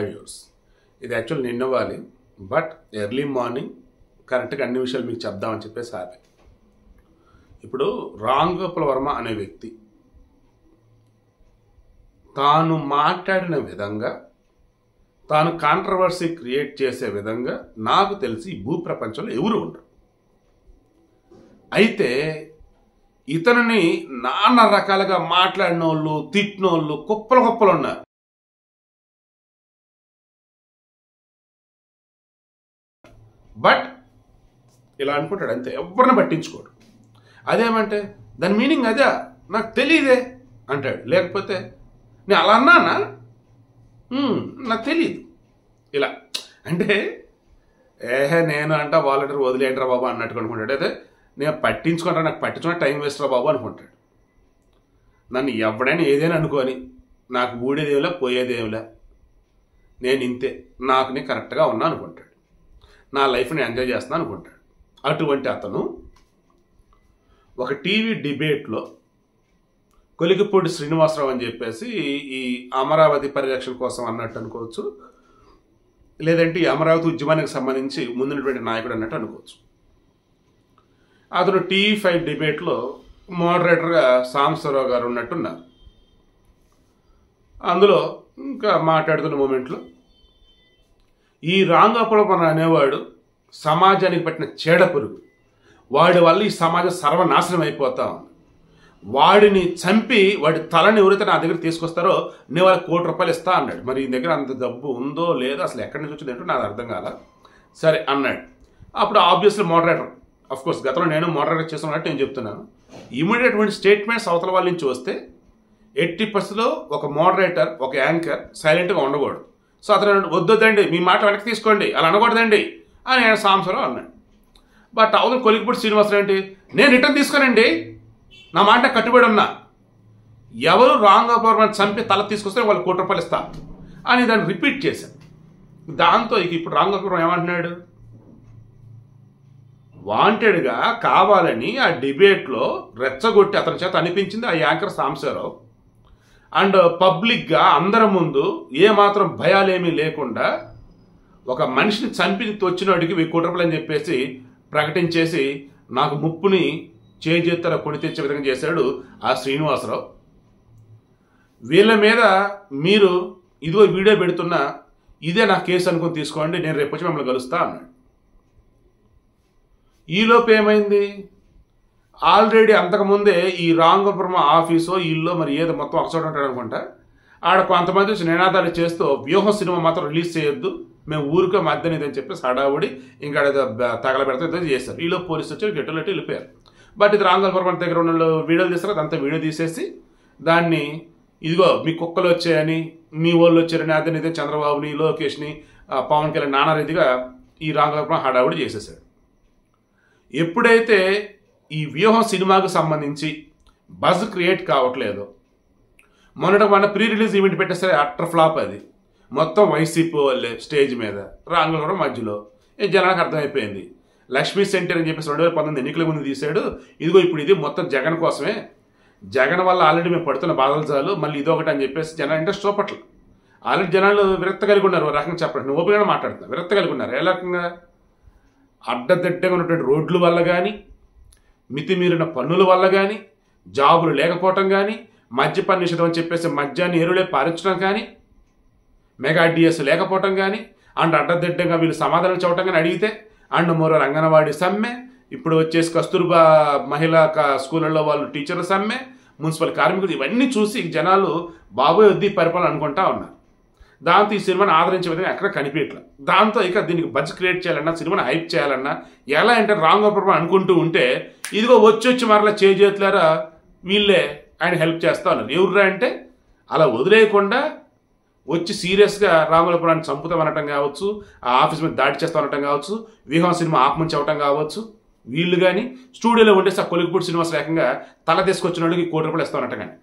Viewers, ఇది actual నిన్న ఇవ్వాలి, బట్ ఎర్లీ మార్నింగ్ కరెక్ట్గా అన్ని విషయాలు మీకు చెప్దామని చెప్పేసి ఆపే. ఇప్పుడు రామ్ గోపాల్ వర్మ అనే వ్యక్తి తాను మాట్లాడిన విధంగా, తాను కాంట్రవర్సీ క్రియేట్ చేసే విధంగా నాకు తెలిసి భూప్రపంచంలో ఎవరు ఉండరు. అయితే ఇతనిని నానా రకాలుగా మాట్లాడిన వాళ్ళు, తిట్టిన వాళ్ళు కుప్పలు ఉన్నారు. బట్ ఇలా అనుకుంటాడు అంతే, ఎవరిని పట్టించుకోడు. అదేమంటే దాని మీనింగ్ అదే, నాకు తెలియదే అంటాడు. లేకపోతే నేను అలా అన్నానా, నాకు తెలియదు. ఇలా అంటే నేను అంట వాలంటీర్ వదిలేంట్రా బాబు అన్నట్టు అనుకుంటాడు. అయితే నేను పట్టించుకుంటా, నాకు పట్టించుకున్న టైం వేస్ట్ రా బాబు అనుకుంటాడు. నన్ను ఎవడైనా ఏదైనా అనుకోని నాకు ఊడేదేమిలా పోయేదేమిలా, నేను ఇంతే, నాకు నేను కరెక్ట్గా ఉన్నా అనుకుంటాడు. నా లైఫ్ని ఎంజాయ్ చేస్తున్నా అనుకుంటాడు. అటువంటి అతను ఒక టీవీ డిబేట్లో కొలికిపూడి శ్రీనివాసరావు అని చెప్పేసి ఈ అమరావతి పరిరక్షణ కోసం అన్నట్టు అనుకోవచ్చు, లేదంటే ఈ అమరావతి ఉద్యమానికి సంబంధించి ముందున్నటువంటి నాయకుడు అన్నట్టు అనుకోవచ్చు. అతను టీవీ5 డిబేట్లో మోడరేటర్గా సాంబశివరావు గారు ఉన్నట్టున్నారు. అందులో ఇంకా మాట్లాడుతున్న మూమెంట్లో ఈ రామ్ గోపాల్ వర్మ అనేవాడు సమాజానికి పట్టిన చీడపురుగు, వాడి వల్ల ఈ సమాజం సర్వనాశనం అయిపోతా ఉంది. వాడిని చంపి వాడి తలని ఎవరైతే నా దగ్గర తీసుకొస్తారో నేను వాళ్ళకి ₹1 కోటి ఇస్తా అన్నాడు. మరి ఈ దగ్గర అంత డబ్బు ఉందో లేదో, అసలు ఎక్కడి నుంచి వచ్చిందంటూ నాకు అర్థం కాల. సరే అన్నాడు. అప్పుడు ఆబ్వియస్లీ మోడరేటర్, అఫ్కోర్స్ గతంలో నేను మోడరేటర్ చేస్తున్నట్టు నేను చెప్తున్నాను, ఇమీడియట్ స్టేట్మెంట్స్ అవతల వాళ్ళ నుంచి వస్తే 80% ఒక మోడరేటర్, ఒక యాంకర్ సైలెంట్గా ఉండకూడదు. సో అతను వద్దొద్దండి, మీ మాట వెనక్కి తీసుకోండి, అలా అనకూడదండి అని ఆయన సాంబశివరావు అన్నాడు. బట్ అవును కొలికిపూడి శ్రీనివాసరావు ఏంటి, నేను రిటర్న్ తీసుకోనండి, నా మాట కట్టుబడి ఉన్నా, ఎవరు రామ్ గోపాల్ వర్మని చంపి తల తీసుకొస్తే వాళ్ళు ₹1 కోటి ఇస్తా అని దాన్ని రిపీట్ చేశాను. దాంతో ఇప్పుడు రామ్ గోపాల్ వర్మ ఏమంటున్నాడు, వాంటెడ్గా కావాలని ఆ డిబేట్లో రెచ్చగొట్టి అతని చేత అనిపించింది ఆ యాంకర్ సాంబశివరావు. అండ్ పబ్లిక్గా అందరి ముందు ఏమాత్రం భయాలేమీ లేకుండా ఒక మనిషిని చంపి వచ్చినోడికి ₹1 కోటి అని చెప్పేసి ప్రకటించేసి నాకు ముప్పుని చేజెత్తర కొని తెచ్చే విధంగా చేశాడు ఆ శ్రీనివాసరావు. వీళ్ళ మీద మీరు ఇదిగో వీడియో పెడుతున్నా, ఇదే నా కేసు అనుకుని తీసుకోండి, నేను రేపు వచ్చి మిమ్మల్ని కలుస్తా అన్నాడు. ఈలోపు ఏమైంది, ఆల్రెడీ అంతకుముందే ఈ రామ్ గోపాల్ వర్మ ఆఫీసో ఇల్లు మరి ఏదో మొత్తం ఒకచోట ఉంటాడు అనుకుంటా, ఆడ కొంతమంది వచ్చి నినాదాలు చేస్తూ వ్యూహం సినిమా మాత్రం రిలీజ్ చేయొద్దు, మేము ఊరికే మధ్యన ఇదని చెప్పేసి హడావుడి ఇంకా తగలబెడతా చేశారు. ఈలో పోలీసు వచ్చి గెట్టులెట్టి వెళ్ళిపోయారు. బట్ ఇది రామ్ గోపాల్ వర్మ దగ్గర ఉన్న వీడియోలు తీస్తారు, అదంతా వీడియో తీసేసి దాన్ని ఇదిగో మీ కుక్కలు వచ్చాయని, మీ వాళ్ళు వచ్చారని, అదే ఇదే చంద్రబాబుని, లోకేష్ని, పవన్ కళ్యాణ్ నానా రీతిగా ఈ రామ్ గోపాల్ వర్మ హడావుడి చేసేసాడు. ఎప్పుడైతే ఈ వ్యూహం సినిమాకు సంబంధించి బజ్ క్రియేట్ కావట్లేదు, మొన్న ప్రీ రిలీజ్ ఈవెంట్ పెట్టేసరి అట్టర్ ఫ్లాప్, అది మొత్తం వైసీపీ వాళ్ళే స్టేజ్ మీద, రామ్ గోపాల్ వర్మ మధ్యలో. జనానికి అర్థమైపోయింది, లక్ష్మీ సెంటర్ అని చెప్పేసి 2019 ఎన్నికల ముందు తీశాడు, ఇదిగో ఇప్పుడు ఇది మొత్తం జగన్ కోసమే, జగన్ వల్ల ఆల్రెడీ మేము పడుతున్న బాధలు చాలు, మళ్ళీ ఇదొకటి అని చెప్పేసి జనాలు ఇంట్రెస్ట్ చూపట్ల. ఆల్రెడీ జనాలు విరక్త కలిగి ఉన్నారు, ఒక రకంగా చెప్పండి, నేను ఓపెన్గా మాట్లాడుతున్నా, విరక్త కలిగి ఉన్నారు. ఏ రకంగా, అడ్డదిడ్డగా ఉన్నటువంటి రోడ్ల వల్ల కానీ, మితిమీరిన పన్నుల వల్ల కానీ, జాబులు లేకపోవటం కానీ, మద్యపాన నిషేధం అని చెప్పేసి మద్యాన్ని ఎరువులే పారించడం కానీ, మెగా డిఎస్ లేకపోవటం కానీ, అండ్ అడ్డదిడ్డంగా వీళ్ళు సమాధానం చెప్పడం కానీ అడిగితే, అండ్ మరో అంగన్వాడీ సమ్మె, ఇప్పుడు వచ్చేసి కస్తూర్బా మహిళా స్కూళ్ళల్లో వాళ్ళు టీచర్ల సమ్మె, మున్సిపల్ కార్మికులు, ఇవన్నీ చూసి జనాలు బాబోయ్ వద్ది పరిపాలన అనుకుంటా ఉన్నారు. దాంతో ఈ సినిమాని ఆదరించే విధంగా ఎక్కడ కనిపించట్లేదు. దాంతో ఇక దీనికి బజ్ క్రియేట్ చేయాలన్నా, సినిమాని హైప్ చేయాలన్నా, ఎలా అంటే రామ్ గోపాల్ వర్మ అనుకుంటూ ఉంటే ఇదిగో వచ్చి మరలా చేతులారా వీళ్ళే ఆయన హెల్ప్ చేస్తా ఉన్నారు. ఎవరురా అంటే అలా వదిలేయకుండా వచ్చి సీరియస్గా రామ్ గోపాల్ వర్మని చంపుతామనటం కావచ్చు, ఆ ఆఫీస్ మీద దాడి చేస్తామనటం కావచ్చు, వ్యూహం సినిమా ఆపమని చెప్పడం కావచ్చు, వీళ్ళు కానీ స్టూడియోలో ఉండేసి ఆ కొలికిపూడి శ్రీనివాస ఏకంగా తల తీసుకొచ్చిన వాళ్ళకి ₹1 కోటి ఇస్తామన్నట్టు. కానీ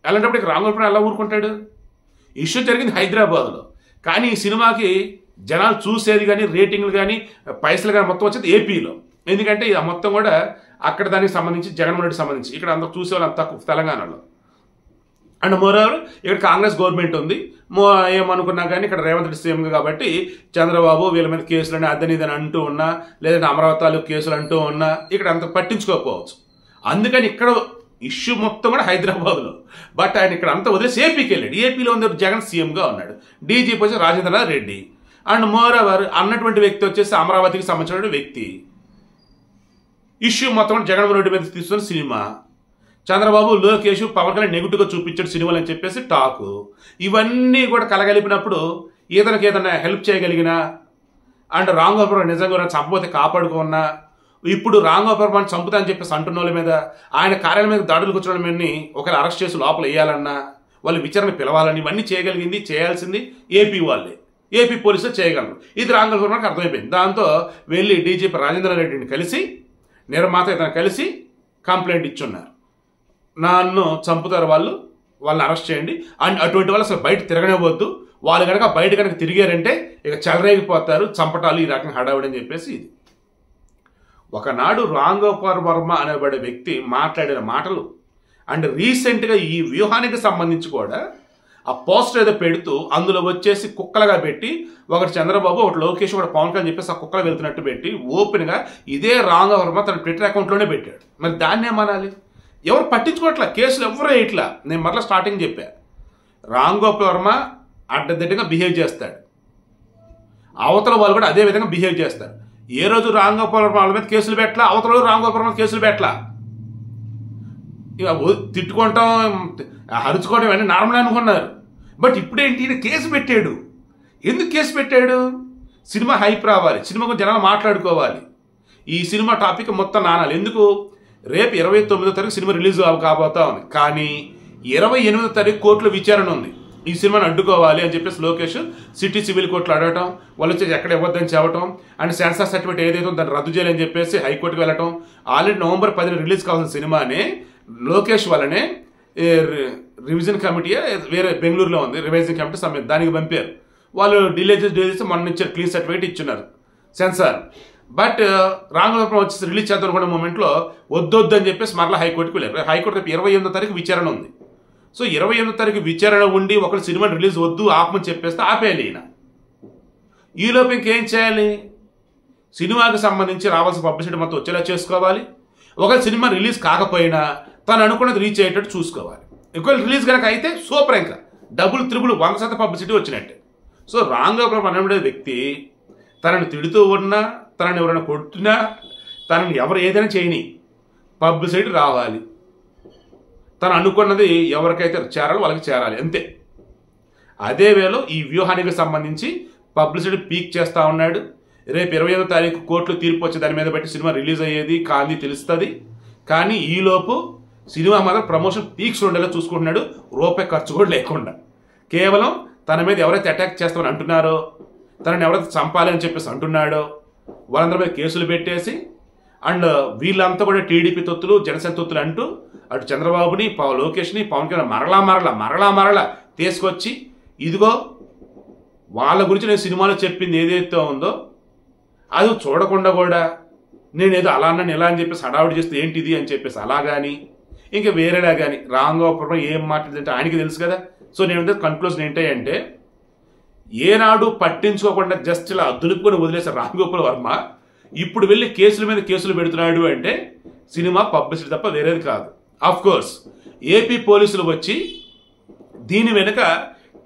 అలాంటప్పుడు రామ్ గోపాల్ వర్మ ఎలా ఊరుకుంటాడు? ఇష్యూ జరిగింది హైదరాబాద్లో, కానీ ఈ సినిమాకి జనాలు చూసేది కానీ, రేటింగ్లు కానీ, పైసలు కానీ మొత్తం వచ్చేది ఏపీలో. ఎందుకంటే ఇది మొత్తం కూడా అక్కడ దానికి సంబంధించి జగన్మోహన్ రెడ్డికి సంబంధించి, ఇక్కడ అందరూ చూసేవాళ్ళు అంత తక్కువ తెలంగాణలో. అండ్ మోరోవర్ ఇక్కడ కాంగ్రెస్ గవర్నమెంట్ ఉంది, ఏమనుకున్నా కానీ ఇక్కడ రేవంత్ రెడ్డి సీఎం కాబట్టి చంద్రబాబు వీళ్ళ మీద కేసులని అదని ఇదని అంటూ ఉన్నా, లేదంటే అమరావతిలో కేసులు అంటూ ఉన్నా ఇక్కడ అంత పట్టించుకోకపోవచ్చు. అందుకని ఇక్కడ ఇష్యూ మొత్తం కూడా హైదరాబాద్లో. బట్ ఆయన ఇక్కడ అంతా వదిలేసి ఏపీకి వెళ్ళాడు. ఏపీలో ఉంది జగన్ సీఎంగా ఉన్నాడు, డీజీపీ వచ్చి Rajendranath Reddy, and more over అన్నటువంటి వ్యక్తి వచ్చేసి అమరావతికి సంబంధించిన వ్యక్తి. ఇష్యూ మొత్తం జగన్మోహన్ రెడ్డి మీద తీసుకున్న సినిమా, చంద్రబాబు లోకేష్ పవన్ కళ్యాణ్ నెగిటివ్గా చూపించాడు సినిమాలు అని చెప్పేసి టాకు. ఇవన్నీ కూడా కలగలిపినప్పుడు ఇతనికి ఏదైనా హెల్ప్ చేయగలిగినా, అండ్ రామ్ గోపాల్ నిజంగా చంపబోతే కాపాడుకున్నా, ఇప్పుడు రామ్ గోపాల్ చంపుతా అని చెప్పేసి అంటున్న వాళ్ళ మీద, ఆయన కార్యాలయం మీద దాడులకు వచ్చిన వాళ్ళని ఒకవేళ అరెస్ట్ చేసి లోపల వేయాలన్నా, వాళ్ళు విచారణ పిలవాలని, ఇవన్నీ చేయగలిగింది చేయాల్సింది ఏపీ వాళ్ళే, ఏపీ పోలీసులు చేయగలరు. ఇది రామ్ గోపాల్కి అర్థమైపోయింది. దాంతో వెళ్ళి డీజీపీ రాజేంద్ర రెడ్డిని కలిసి, నిర్మాత ఇతను కలిసి కంప్లైంట్ ఇచ్చున్నారు, నన్ను చంపుతారు వాళ్ళని అరెస్ట్ చేయండి, అండ్ అటువంటి వాళ్ళు అసలు బయట తిరగనివ్వద్దు, వాళ్ళు కనుక బయట కనుక తిరిగారంటే ఇక చెలరేగిపోతారు, చంపటాలు ఈ రకంగా హడావిడి అని చెప్పేసి. ఇది ఒకనాడు రామ్ గోపాల్ వర్మ అనేబడే వ్యక్తి మాట్లాడిన మాటలు, అండ్ రీసెంట్గా ఈ వ్యూహానికి సంబంధించి కూడా ఆ పోస్టర్ ఏదో పెడుతూ అందులో వచ్చేసి కుక్కలుగా పెట్టి, ఒకటి చంద్రబాబు ఒకటి లోకేష్ ఒకటి పవన్ కళ్యాణ్ చెప్పేసి ఆ కుక్కలు వెళ్తున్నట్టు పెట్టి ఓపెన్గా ఇదే రామ్ గోపాల్ వర్మ తన ట్విట్టర్ అకౌంట్లోనే పెట్టాడు. మరి దాన్ని ఏమనాలి? ఎవరు పట్టించుకోవట్లా, కేసులు ఎవరు వేయట్లా. నేను మరలా స్టార్టింగ్ చెప్పా, రామ్ గోపాల్ వర్మ అడ్డదిడ్డగా బిహేవ్ చేస్తాడు, అవతల వాళ్ళు కూడా అదే విధంగా బిహేవ్ చేస్తారు. ఏ రోజు రామ్ గోపాల్ వర్మ వాళ్ళ మీద కేసులు పెట్టలా, అవతల రామ్ గోపాల్ వర్మ కేసులు పెట్టలా. ఇక తిట్టుకోవటం అరుచుకోవడం ఇవన్నీ నార్మల్ అనుకున్నారు. బట్ ఇప్పుడేంటి, ఈయన కేసు పెట్టాడు. ఎందుకు కేసు పెట్టాడు? సినిమా హైప్ రావాలి, సినిమా గురించి జనాలు మాట్లాడుకోవాలి, ఈ సినిమా టాపిక్ మొత్తం నానాలి. ఎందుకు? రేపు 29వ తారీఖు సినిమా రిలీజ్ కాబోతా ఉంది, కానీ 28వ తారీఖు కోర్టులో విచారణ ఉంది. ఈ సినిమాని అడ్డుకోవాలి అని చెప్పేసి లోకేష్ సిటీ సివిల్ కోర్టులో అడగటం, వాళ్ళు వచ్చేసి ఎక్కడ ఇవ్వద్దని చెప్పడం, అండ్ సెన్సార్ సర్టిఫికేట్ ఏదైతే దాన్ని రద్దు చేయాలని చెప్పేసి హైకోర్టుకి వెళ్ళటం. ఆల్రెడీ నవంబర్ 10 రిలీజ్ కావాల్సిన సినిమాని లోకేష్ వల్లనే రివిజన్ కమిటీ వేరే బెంగళూరులో ఉంది, రివైజింగ్ కమిటీ సమ్మె దానికి పంపారు. వాళ్ళు డిలే చేసి మొన్న ఇచ్చారు, క్లీన్ సర్టిఫికేట్ ఇచ్చున్నారు సెన్సార్. బట్ రామ్ గోపాల్ వచ్చేసి రిలీజ్ చేద్దాం అనుకున్న మూమెంట్లో వద్దొద్దు అని చెప్పేసి మరలా హైకోర్టుకి వెళ్ళారు. హైకోర్టు రేపు 28వ తారీఖు విచారణ ఉంది. సో 28వ తారీఖు విచారణ ఉండి ఒకరు సినిమా రిలీజ్ వద్దు ఆపమని చెప్పేస్తే ఆపేయాలి ఈయన. ఈలోపు ఇంకేం చేయాలి? సినిమాకి సంబంధించి రావాల్సిన పబ్లిసిటీ మొత్తం వచ్చేలా చేసుకోవాలి. ఒకవేళ సినిమా రిలీజ్ కాకపోయినా తను అనుకున్నది రీచ్ అయ్యేటట్టు చూసుకోవాలి. ఒకవేళ రిలీజ్ కనుక అయితే సూపర్, ఇంకా డబుల్ 100% పబ్లిసిటీ వచ్చినట్టే. సో రామ్ గోపాల్ అనే వ్యక్తి తనని తిడుతూ ఉన్నా, తనని ఎవరైనా కొట్టినా, తనని ఎవరు ఏదైనా చేయని పబ్లిసిటీ రావాలి. తను అనుకున్నది ఎవరికైతే చేరాలో వాళ్ళకి చేరాలి, అంతే. అదే వేలో ఈ వ్యూహానికి సంబంధించి పబ్లిసిటీ పీక్ చేస్తూ ఉన్నాడు. రేపు 25వ తారీఖు కోర్టులో తీర్పు వచ్చి దాని మీద బట్టి సినిమా రిలీజ్ అయ్యేది కాంది తెలుస్తుంది. కానీ ఈలోపు సినిమా మాత్రం ప్రమోషన్ పీక్స్ ఉండేలా చూసుకుంటున్నాడు, రూపాయి ఖర్చు కూడా లేకుండా. కేవలం తన మీద ఎవరైతే అటాక్ చేస్తామని అంటున్నారో, తనని ఎవరైతే చంపాలి అని చెప్పేసి అంటున్నాడో వాళ్ళందరి మీద కేసులు పెట్టేసి, అండ్ వీళ్ళంతా కూడా టీడీపీ తొత్తులు, జనసేన తొత్తులు అంటూ అటు చంద్రబాబుని, లోకేష్ని, పవన్ కళ్యాణ్ మరలా తీసుకొచ్చి, ఇదిగో వాళ్ళ గురించి నేను సినిమాలో చెప్పింది ఏదైతే ఉందో అది చూడకుండా కూడా నేనేదో అలా అన్నాను ఇలా అని చెప్పేసి హడావుడి చేస్తే ఏంటిది అని చెప్పేసి అలా కానీ, ఇంకా వేరేలా కానీ రామ్ గోపాల్ ఏం మాట్లాడిందంటే ఆయనకి తెలుసు కదా. సో నేను కన్క్లూజన్ ఏంటంటే, ఏనాడు పట్టించుకోకుండా జస్ట్ ఇలా దులుపుకొని వదిలేసారు రామ్ గోపాల్ వర్మ. ఇప్పుడు వెళ్ళి కేసుల మీద కేసులు పెడుతున్నాడు అంటే సినిమా పబ్లిసిటీ తప్ప వేరేది కాదు. ఆఫ్ కోర్స్ ఏపీ పోలీసులు వచ్చి దీని వెనుక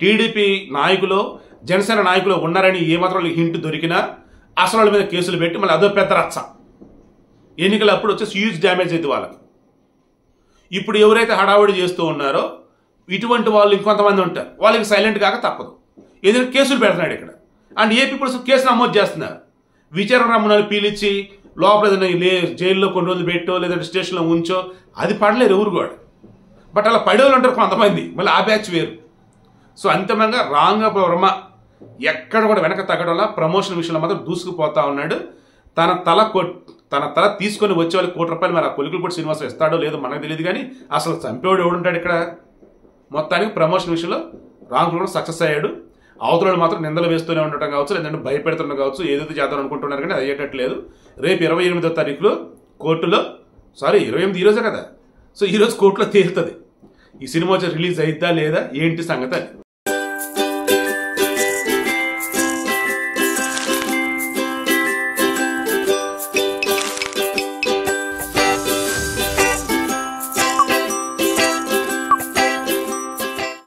టీడీపీ నాయకులు, జనసేన నాయకులు ఉన్నారని ఏమాత్రం హింట్ దొరికినా అసలు వాళ్ళ మీద కేసులు పెట్టి మళ్ళీ అదో పెద్ద రచ్చ. ఎన్నికలు అప్పుడు వచ్చేసి హ్యూజ్ డ్యామేజ్ అయితే వాళ్ళకి. ఇప్పుడు ఎవరైతే హడావుడి చేస్తూ ఉన్నారో ఇటువంటి వాళ్ళు ఇంకొంతమంది ఉంటారు, వాళ్ళకి సైలెంట్ కాక తప్పదు. ఏదైనా కేసులు పెడుతున్నాడు ఇక్కడ, అండ్ ఏపీ పోలీసులు కేసులు నమోదు చేస్తున్నారు. విచారణ రమ్మని పీలిచ్చి లోపల ఏదైనా జైల్లో కొన్ని రోజులు పెట్టో లేదంటే స్టేషన్లో ఉంచో అది పడలేరు ఎవరు కూడా. బట్ అలా పడేవాళ్ళు ఉంటారు కొంతమంది, మళ్ళీ ఆ బ్యాచ్ వేరు. సో అంతిమంగా రామ్ గోపాల్ వర్మ ఎక్కడ కూడా వెనక తగ్గడంలో ప్రమోషన్ విషయంలో మాత్రం దూసుకుపోతా ఉన్నాడు. తన తల తీసుకొని వచ్చే వాళ్ళకి ₹1 మరి ఆ కొలికలపూడి శ్రీనివాసరావు ఇస్తాడో లేదో మనకు తెలియదు, కానీ అసలు చంపేవాడు ఎవడుంటాడు ఇక్కడ. మొత్తానికి ప్రమోషన్ విషయంలో రామ్ కూడా సక్సెస్ అయ్యాడు. అవతలను మాత్రం నిందలు వేస్తూనే ఉండటం కావచ్చు, లేదంటే భయపెడుతుండడం కావచ్చు, ఏదైతే చేద్దాం అనుకుంటున్నారు కానీ అది అయ్యేటట్లేదు. రేపు 28వ తారీఖులో కోర్టులో, 28 ఈరోజే కదా, సో ఈరోజు కోర్టులో తేలుతుంది ఈ సినిమా వచ్చి రిలీజ్ అయిద్దా లేదా ఏంటి సంగతి అని.